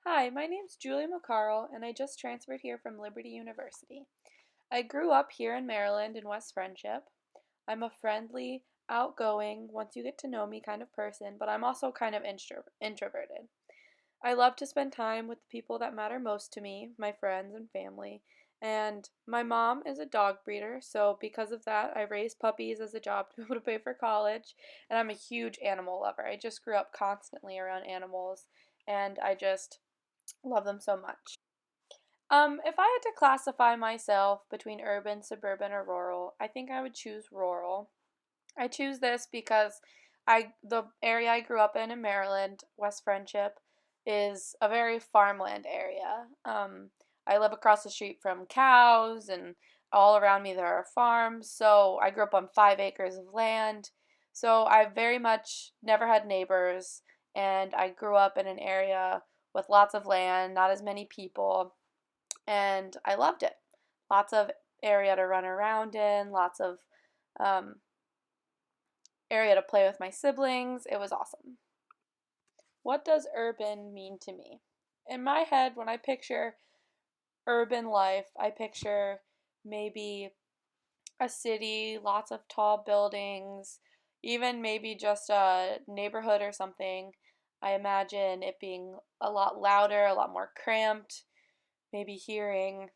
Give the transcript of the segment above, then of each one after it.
Hi, my name's Julie McCarl, and I just transferred here from Liberty University. I grew up here in Maryland in West Friendship. I'm a friendly, outgoing, once you get to know me kind of person, but I'm also kind of introverted. I love to spend time with the people that matter most to me, my friends and family. And my mom is a dog breeder, so because of that, I raised puppies as a job to be able to pay for college. And I'm a huge animal lover. I just grew up constantly around animals, and I just love them so much. If I had to classify myself between urban, suburban, or rural, I think I would choose rural. I choose this because the area I grew up in Maryland, West Friendship, is a very farmland area. I live across the street from cows, and all around me there are farms. So I grew up on 5 acres of land. So I very much never had neighbors, and I grew up in an area with lots of land, not as many people, and I loved it. Lots of area to run around in, lots of um, area to play with my siblings. It was awesome. What does urban mean to me? In my head, when I picture urban life, I picture maybe a city, lots of tall buildings, even maybe just a neighborhood or something. I imagine it being a lot louder, a lot more cramped, maybe hearing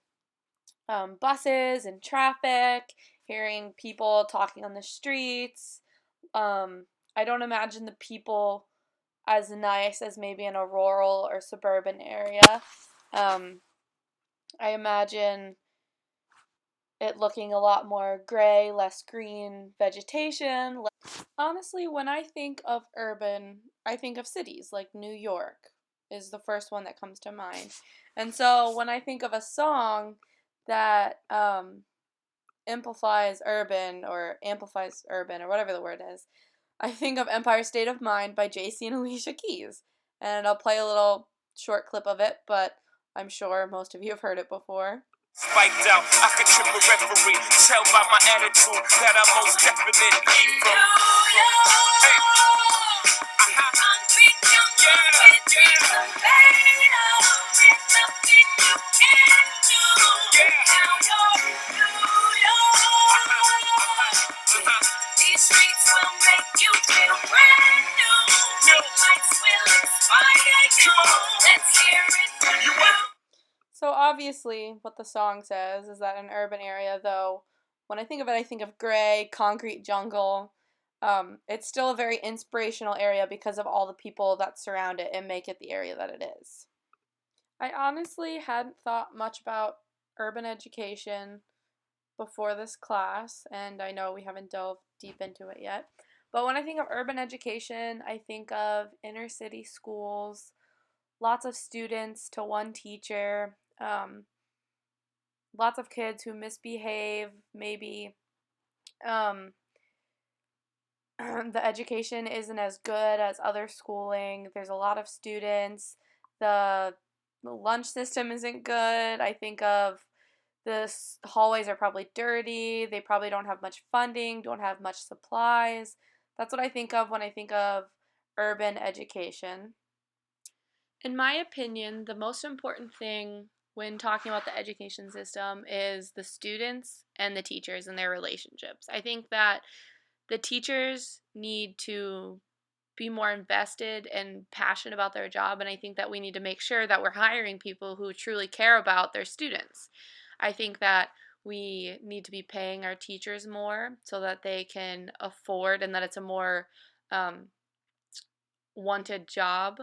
buses and traffic, hearing people talking on the streets. Um, I don't imagine the people as nice as maybe in a rural or suburban area. Um, I imagine it looking a lot more gray, less green vegetation. Honestly, when I think of urban, I think of cities like New York is the first one that comes to mind. And so when I think of a song that amplifies urban or whatever the word is, I think of Empire State of Mind by JC and Alicia Keys. And I'll play a little short clip of it, but I'm sure most of you have heard it before. Spiked out, I could trip a referee. Tell by my attitude that I most definitely from. Hey. These streets will make you feel brand new. Lights will inspire you. Let's hear it from you. So obviously, what the song says is that in an urban area, though, when I think of it, I think of gray, concrete jungle. It's still a very inspirational area because of all the people that surround it and make it the area that it is. I honestly hadn't thought much about urban education before this class, and I know we haven't delved deep into it yet. But when I think of urban education, I think of inner city schools, lots of students to one teacher, lots of kids who misbehave, maybe um, the education isn't as good as other schooling. There's a lot of students. The lunch system isn't good. I think of the hallways are probably dirty. They probably don't have much funding, don't have much supplies. That's what I think of when I think of urban education. In my opinion, the most important thing when talking about the education system is the students and the teachers and their relationships. I think that the teachers need to be more invested and passionate about their job, and I think that we need to make sure that we're hiring people who truly care about their students. I think that we need to be paying our teachers more so that they can afford and that it's a more um, wanted job,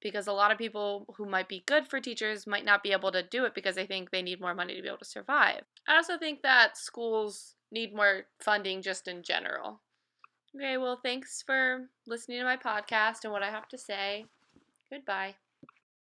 because a lot of people who might be good for teachers might not be able to do it because they think they need more money to be able to survive. I also think that schools need more funding just in general. Okay, well, thanks for listening to my podcast and what I have to say. Goodbye.